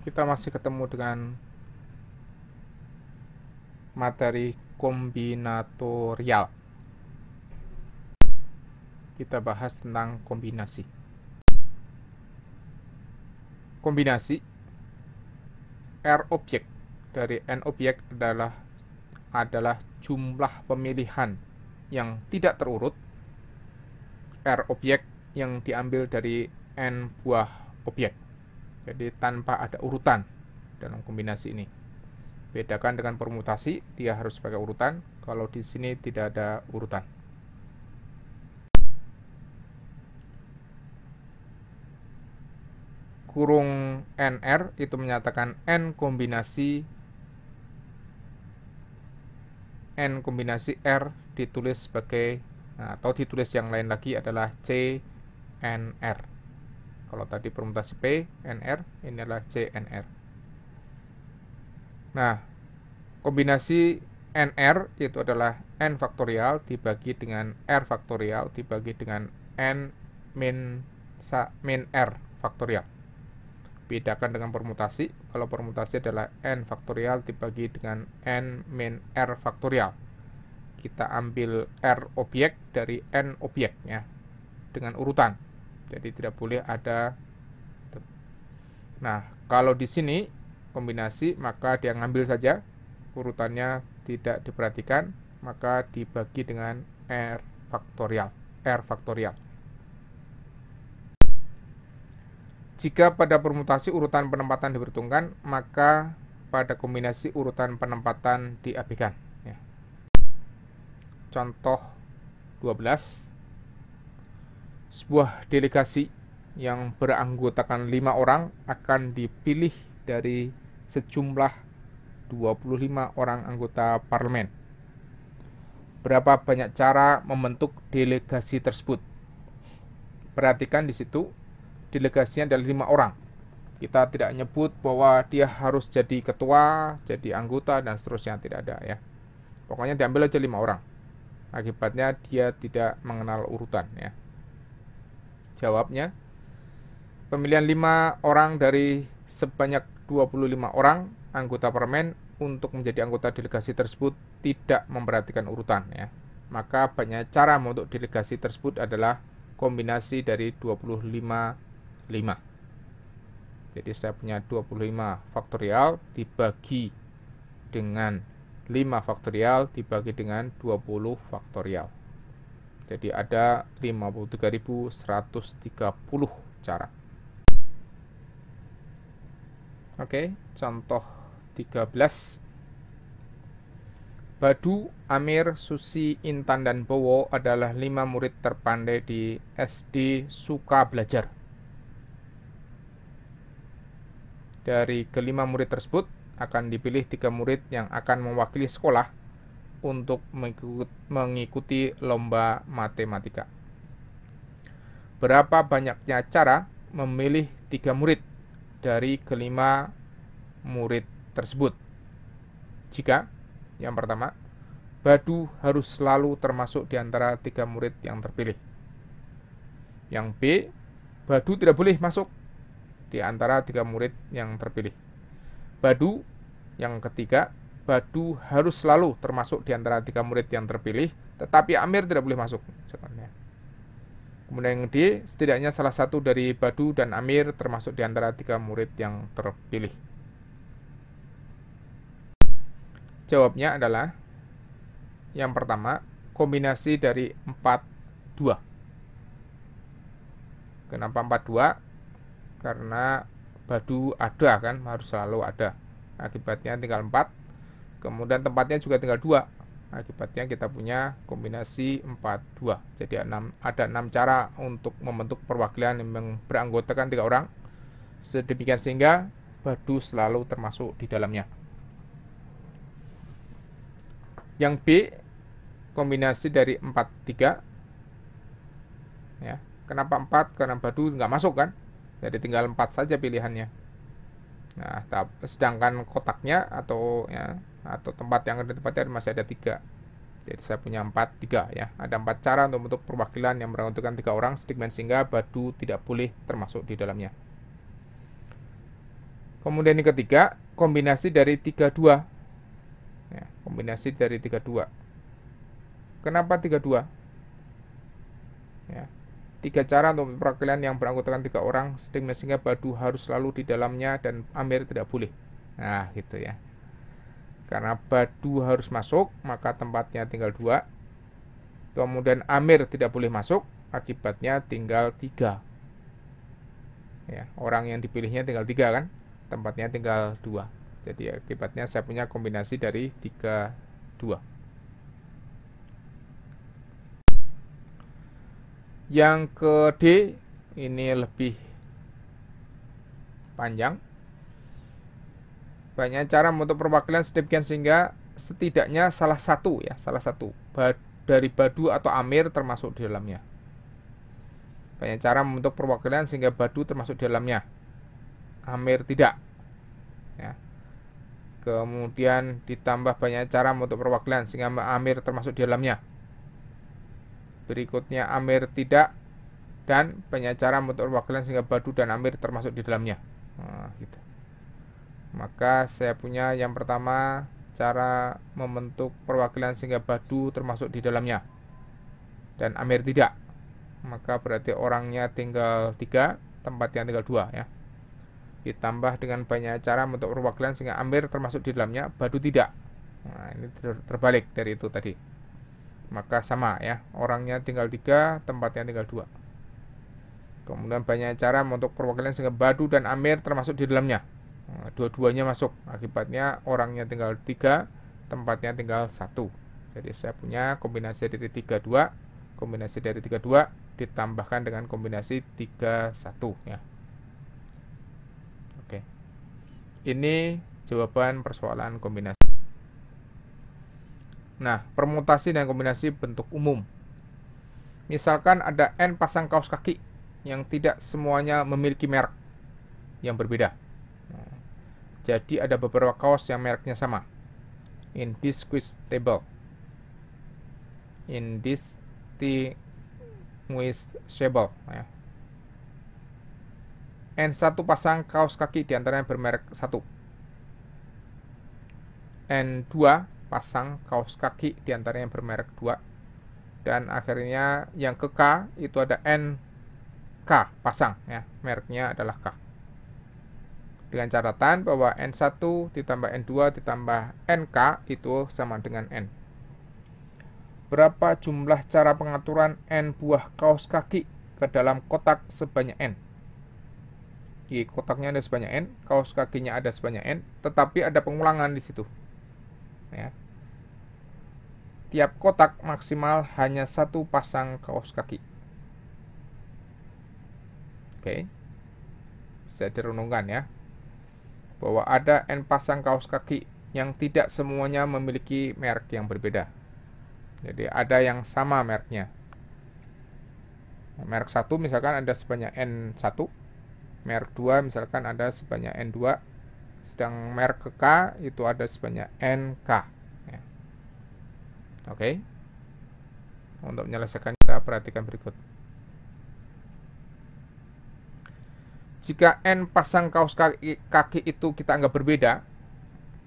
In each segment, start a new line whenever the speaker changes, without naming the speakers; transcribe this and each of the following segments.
Kita masih ketemu dengan materi kombinatorial. Kita bahas tentang kombinasi. Kombinasi R objek dari N objek adalah jumlah pemilihan yang tidak terurut R objek yang diambil dari N buah objek. Jadi tanpa ada urutan dalam kombinasi ini. Bedakan dengan permutasi, dia harus pakai urutan. Kalau di sini tidak ada urutan. Kurung NR itu menyatakan N kombinasi R ditulis sebagai atau ditulis yang lain lagi adalah CNR. Kalau tadi permutasi P, NR, ini adalah CNR. Nah, kombinasi NR itu adalah N faktorial dibagi dengan R faktorial dibagi dengan N min R faktorial. Bedakan dengan permutasi. Kalau permutasi adalah N faktorial dibagi dengan N min R faktorial. Kita ambil R objek dari N objek ya, dengan urutan. Jadi tidak boleh ada. Nah, kalau di sini kombinasi, maka dia ngambil saja urutannya, tidak diperhatikan, maka dibagi dengan R faktorial. Jika pada permutasi urutan penempatan diperhitungkan, maka pada kombinasi urutan penempatan diabaikan ya. Contoh 12. Sebuah delegasi yang beranggotakan 5 orang akan dipilih dari sejumlah 25 orang anggota parlemen. Berapa banyak cara membentuk delegasi tersebut? Perhatikan di situ, delegasinya adalah 5 orang. Kita tidak nyebut bahwa dia harus jadi ketua, jadi anggota, dan seterusnya, tidak ada ya. Pokoknya diambil aja 5 orang. Akibatnya dia tidak mengenal urutan ya. Jawabnya, pemilihan 5 orang dari sebanyak 25 orang anggota parlemen untuk menjadi anggota delegasi tersebut tidak memperhatikan urutan ya. Maka banyak cara membentuk delegasi tersebut adalah kombinasi dari 25 5. Jadi saya punya 25 faktorial dibagi dengan 5 faktorial dibagi dengan 20 faktorial. Jadi ada 53.130 cara. Oke, contoh 13. Badu, Amir, Susi, Intan, dan Bowo adalah 5 murid terpandai di SD Suka Belajar. Dari kelima murid tersebut akan dipilih 3 murid yang akan mewakili sekolah untuk mengikuti lomba matematika. Berapa banyaknya cara memilih 3 murid dari kelima murid tersebut? Jika yang pertama, Badu harus selalu termasuk di antara 3 murid yang terpilih. Yang B, Badu tidak boleh masuk di antara 3 murid yang terpilih. Badu, yang ketiga, Badu harus selalu termasuk di antara 3 murid yang terpilih, tetapi Amir tidak boleh masuk. Kemudian yang D, setidaknya salah satu dari Badu dan Amir termasuk di antara 3 murid yang terpilih. Jawabnya adalah yang pertama, kombinasi dari 4-2. Kenapa 4-2? Karena Badu ada kan, harus selalu ada. Akibatnya tinggal 4. Kemudian tempatnya juga tinggal 2. Akibatnya kita punya kombinasi 4-2. Jadi ada 6 cara untuk membentuk perwakilan yang beranggotakan 3 orang. Sedemikian sehingga Badu selalu termasuk di dalamnya. Yang B, kombinasi dari 4-3 ya. Kenapa 4? Karena Badu nggak masuk kan, jadi tinggal 4 saja pilihannya. Nah, sedangkan kotaknya atau tempat yang ada tempatnya masih ada 3. Jadi saya punya 4-3 ya. Ada 4 cara untuk membentuk perwakilan yang beranggotakan 3 orang, sedemikian sehingga Badu tidak boleh termasuk di dalamnya. Kemudian yang ketiga, kombinasi dari 32. Ya, kombinasi dari 32. Kenapa 32? Ya, 3 cara untuk perwakilan yang beranggotakan 3 orang, sehingga Badu harus selalu di dalamnya dan Amir tidak boleh. Nah, gitu ya. Karena Badu harus masuk, maka tempatnya tinggal 2. Kemudian Amir tidak boleh masuk, akibatnya tinggal 3. Ya, orang yang dipilihnya tinggal 3 kan, tempatnya tinggal 2. Jadi akibatnya saya punya kombinasi dari 3, 2. Yang ke D ini lebih panjang. Banyak cara membentuk perwakilan sedemikian sehingga setidaknya salah satu dari Badu atau Amir termasuk di dalamnya. Banyak cara membentuk perwakilan sehingga Badu termasuk di dalamnya, Amir tidak. Ya. Kemudian ditambah banyak cara membentuk perwakilan sehingga Amir termasuk di dalamnya. Berikutnya Amir tidak, dan banyak cara membentuk perwakilan sehingga Badu dan Amir termasuk di dalamnya. Nah, gitu. Maka saya punya yang pertama, cara membentuk perwakilan sehingga Badu termasuk di dalamnya dan Amir tidak. Maka berarti orangnya tinggal 3, tempatnya tinggal 2 ya. Ditambah dengan banyak cara membentuk perwakilan sehingga Amir termasuk di dalamnya, Badu tidak. Nah, ini terbalik dari itu tadi. Maka sama ya, orangnya tinggal 3, tempatnya tinggal 2. Kemudian banyak cara membentuk perwakilan sehingga Badu dan Amir termasuk di dalamnya. Nah, dua-duanya masuk, akibatnya orangnya tinggal 3, tempatnya tinggal 1. Jadi saya punya kombinasi dari 32, kombinasi dari 32 ditambahkan dengan kombinasi 31 ya. Oke. Ini jawaban persoalan kombinasi. Nah, permutasi dan kombinasi bentuk umum. Misalkan ada N pasang kaos kaki yang tidak semuanya memiliki merek yang berbeda. Jadi ada beberapa kaos yang mereknya sama. Indistinguishable. Ya. N1 pasang kaos kaki diantaranya bermerek 1. N2 pasang kaos kaki diantaranya bermerek 2. Dan akhirnya yang ke K itu ada NK pasang ya, mereknya adalah K. Dengan catatan bahwa N1 ditambah N2 ditambah NK itu sama dengan N. Berapa jumlah cara pengaturan N buah kaos kaki ke dalam kotak sebanyak N? Di kotaknya ada sebanyak N, kaos kakinya ada sebanyak N, tetapi ada pengulangan di situ. Ya. Tiap kotak maksimal hanya 1 pasang kaos kaki. Oke. Bisa direnungkan ya. Bahwa ada N pasang kaos kaki yang tidak semuanya memiliki merek yang berbeda. Jadi ada yang sama mereknya. Merek 1 misalkan ada sebanyak N1, merek 2 misalkan ada sebanyak N2, sedang merek ke K itu ada sebanyak NK ya. Oke. Untuk menyelesaikan kita perhatikan berikut. Jika N pasang kaos kaki itu kita anggap berbeda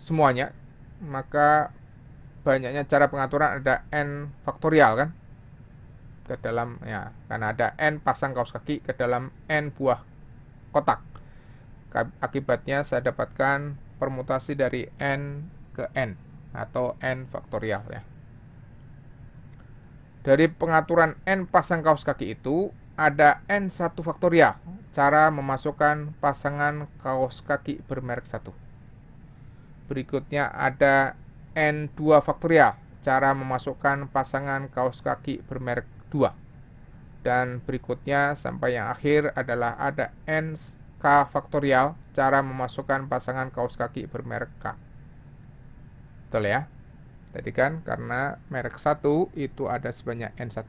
semuanya, maka banyaknya cara pengaturan ada N faktorial kan ke dalam ya, karena ada N pasang kaos kaki ke dalam N buah kotak. Akibatnya saya dapatkan permutasi dari N ke N atau N faktorial ya. Dari pengaturan N pasang kaos kaki itu ada N1 faktorial, cara memasukkan pasangan kaos kaki bermerek 1. Berikutnya ada N2 faktorial, cara memasukkan pasangan kaos kaki bermerek 2. Dan berikutnya sampai yang akhir adalah ada NK faktorial, cara memasukkan pasangan kaos kaki bermerek K. Betul ya? Tadi kan karena merek 1 itu ada sebanyak N1.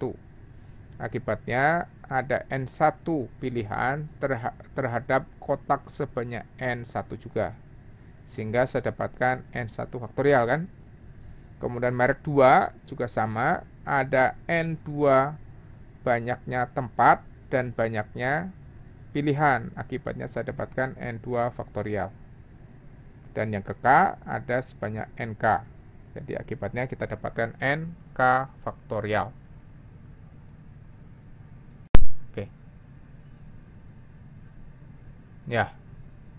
Akibatnya ada N1 pilihan terhadap kotak sebanyak N1 juga. Sehingga saya dapatkan N1 faktorial kan. Kemudian merek 2 juga sama, ada N2 banyaknya tempat dan banyaknya pilihan. Akibatnya saya dapatkan N2 faktorial. Dan yang ke K ada sebanyak NK. Jadi akibatnya kita dapatkan NK faktorial. Oke. Ya.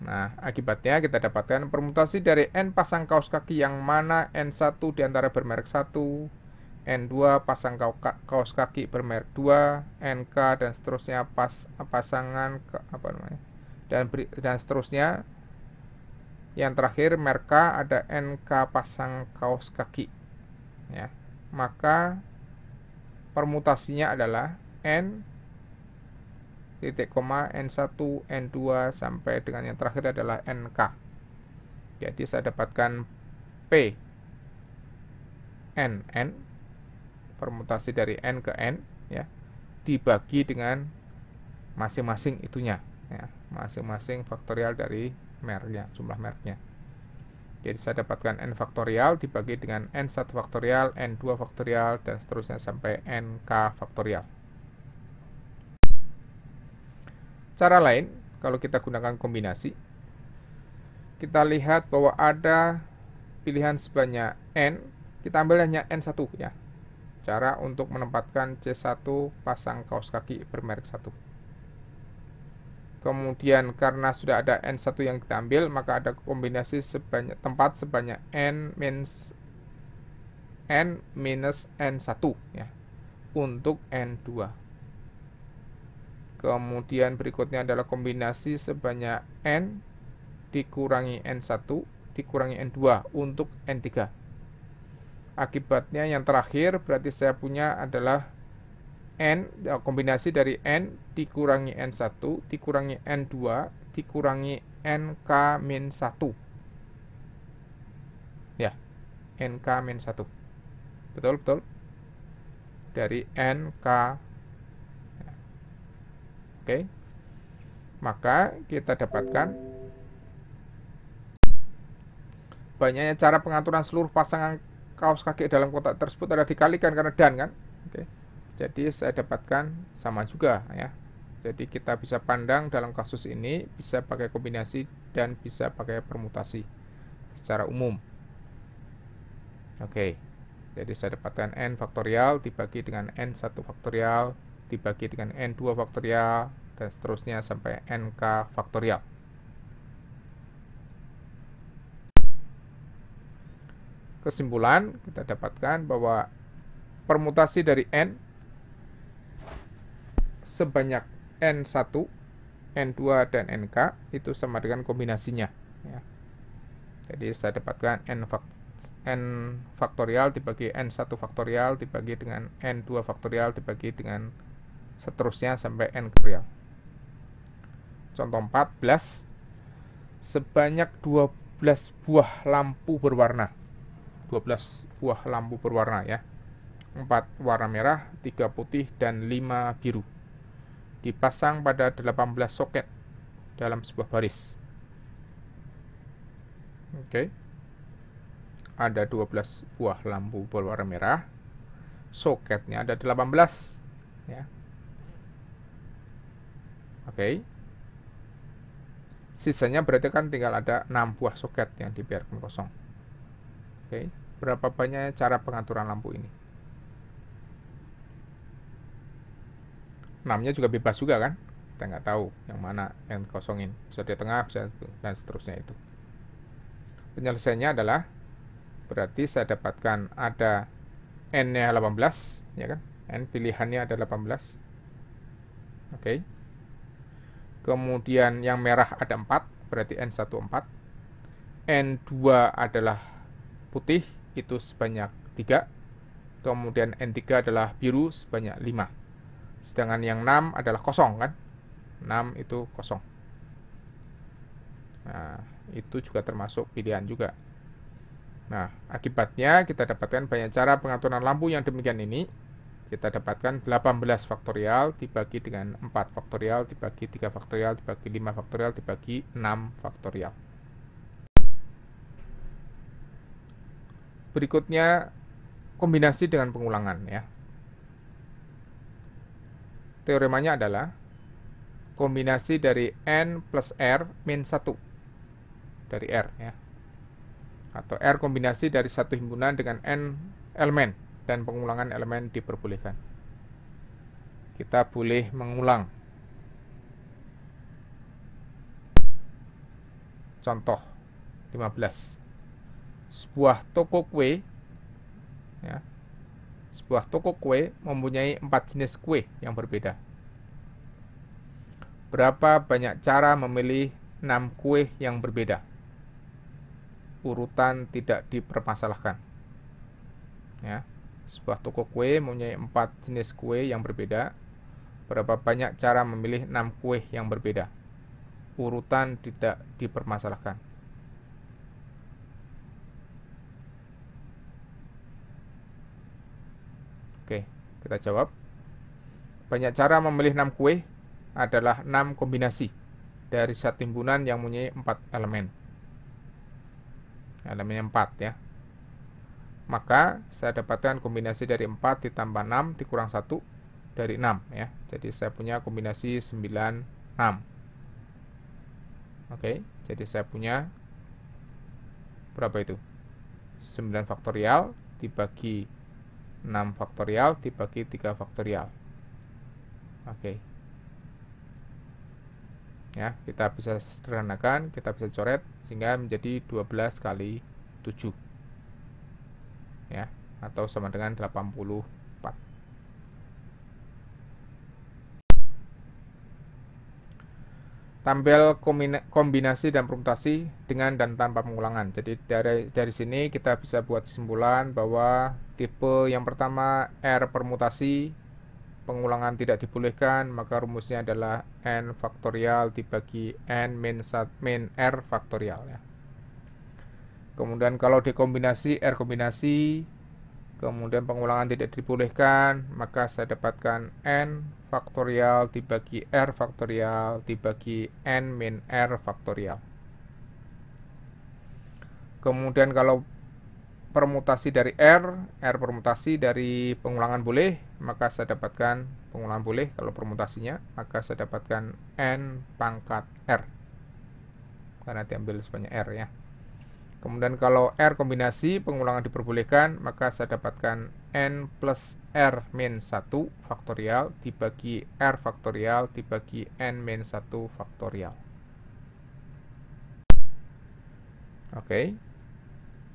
Nah, akibatnya kita dapatkan permutasi dari N pasang kaos kaki yang mana N1 diantara bermerek 1, N2 pasang kaos kaki bermerek 2, NK dan seterusnya pasangan dan seterusnya. Yang terakhir merek K ada NK pasang kaos kaki. Ya. Maka permutasinya adalah N titik koma N1, N2 sampai dengan yang terakhir adalah NK. Jadi saya dapatkan P N permutasi dari N ke N ya, dibagi dengan masing-masing itunya ya, masing-masing faktorial dari mereknya, jumlah mereknya. Jadi saya dapatkan N faktorial dibagi dengan N1 faktorial, N2 faktorial dan seterusnya sampai NK faktorial. Cara lain, kalau kita gunakan kombinasi, kita lihat bahwa ada pilihan sebanyak N, kita ambil hanya N1 ya. Cara untuk menempatkan C1 pasang kaos kaki bermerek 1. Kemudian karena sudah ada N1 yang kita ambil, maka ada kombinasi tempat sebanyak N minus N1 ya, untuk N2. Kemudian berikutnya adalah kombinasi sebanyak N dikurangi N1 dikurangi N2 untuk N3. Akibatnya yang terakhir berarti saya punya adalah N, kombinasi dari N dikurangi N1 dikurangi N2 dikurangi NK-1. Ya, NK-1. Betul. Dari NK. Oke. Maka kita dapatkan banyaknya cara pengaturan seluruh pasangan kaos kaki dalam kotak tersebut adalah dikalikan karena dan kan. Oke. Jadi saya dapatkan sama juga ya. Jadi kita bisa pandang dalam kasus ini bisa pakai kombinasi dan bisa pakai permutasi secara umum. Oke. Jadi saya dapatkan N faktorial dibagi dengan N1 faktorial dibagi dengan N2 faktorial dan seterusnya sampai NK faktorial. Kesimpulan, kita dapatkan bahwa permutasi dari N sebanyak N1, N2, dan NK itu sama dengan kombinasinya ya. Jadi saya dapatkan N faktorial dibagi N1 faktorial dibagi dengan N2 faktorial dibagi dengan seterusnya sampai N faktorial. Contoh 14, sebanyak 12 buah lampu berwarna. 12 buah lampu berwarna ya. 4 warna merah, 3 putih, dan 5 biru. Dipasang pada 18 soket dalam sebuah baris. Oke. Ada 12 buah lampu berwarna merah. Soketnya ada 18 ya. Oke. Sisanya berarti kan tinggal ada 6 buah soket yang dibiarkan kosong. Oke. Berapa banyak cara pengaturan lampu ini? 6-nya juga bebas juga kan? Kita nggak tahu yang mana yang kosongin. Bisa di tengah, bisa dan seterusnya itu. Penyelesaiannya adalah berarti saya dapatkan ada N-nya 18, ya kan? N pilihannya ada 18. Oke. Kemudian yang merah ada 4, berarti N1 4. N2 adalah putih, itu sebanyak 3. Kemudian N3 adalah biru sebanyak 5. Sedangkan yang 6 adalah kosong kan? 6 itu kosong. Nah, itu juga termasuk pilihan juga. Nah, akibatnya kita dapatkan banyak cara pengaturan lampu yang demikian ini. Kita dapatkan 18 faktorial dibagi dengan 4 faktorial dibagi 3 faktorial dibagi 5 faktorial dibagi 6 faktorial. Berikutnya kombinasi dengan pengulangan ya. Teoremanya adalah kombinasi dari N plus R min 1 dari R ya. atau R kombinasi dari satu himpunan dengan N elemen, dan pengulangan elemen diperbolehkan. Kita boleh mengulang. Contoh 15. Sebuah toko kue, ya, sebuah toko kue mempunyai 4 jenis kue yang berbeda. Berapa banyak cara memilih 6 kue yang berbeda? Urutan tidak dipermasalahkan. Ya, sebuah toko kue mempunyai 4 jenis kue yang berbeda. Berapa banyak cara memilih 6 kue yang berbeda? Urutan tidak dipermasalahkan. Oke, kita jawab. Banyak cara memilih 6 kue adalah 6 kombinasi dari satu himpunan yang mempunyai 4 elemen. Elemennya 4 ya. Maka saya dapatkan kombinasi dari 4 ditambah 6 dikurang 1 dari 6 ya. Jadi saya punya kombinasi 9, 6. Oke, jadi saya punya berapa itu? 9 faktorial dibagi 6 faktorial dibagi 3 faktorial. Oke. Ya, kita bisa sederhanakan, kita bisa coret sehingga menjadi 12 kali 7. Ya, atau sama dengan 84. Tampil kombinasi dan permutasi dengan dan tanpa pengulangan. Jadi dari sini kita bisa buat kesimpulan bahwa tipe yang pertama R permutasi, pengulangan tidak dibolehkan, maka rumusnya adalah N faktorial dibagi N min R faktorial ya. Kemudian kalau dikombinasi R kombinasi, kemudian pengulangan tidak dibolehkan, maka saya dapatkan N faktorial dibagi R faktorial dibagi N min R faktorial. Kemudian kalau permutasi dari R permutasi dari pengulangan boleh, maka saya dapatkan pengulangan boleh. Kalau permutasinya, maka saya dapatkan N pangkat R, karena diambil sebanyak R ya. Kemudian kalau R kombinasi, pengulangan diperbolehkan, maka saya dapatkan N plus R min 1 faktorial dibagi R faktorial dibagi N min 1 faktorial. Oke,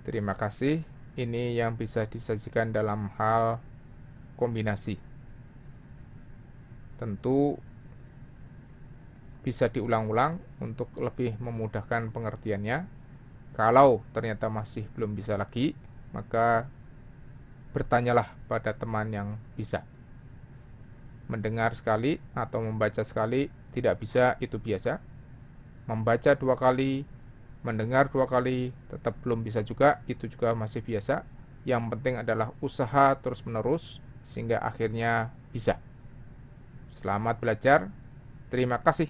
terima kasih. Ini yang bisa disajikan dalam hal kombinasi. Tentu bisa diulang-ulang untuk lebih memudahkan pengertiannya. Kalau ternyata masih belum bisa lagi, maka bertanyalah pada teman yang bisa. Mendengar sekali atau membaca sekali tidak bisa, itu biasa. Membaca 2 kali, mendengar 2 kali, tetap belum bisa juga, itu juga masih biasa. Yang penting adalah usaha terus-menerus sehingga akhirnya bisa. Selamat belajar. Terima kasih.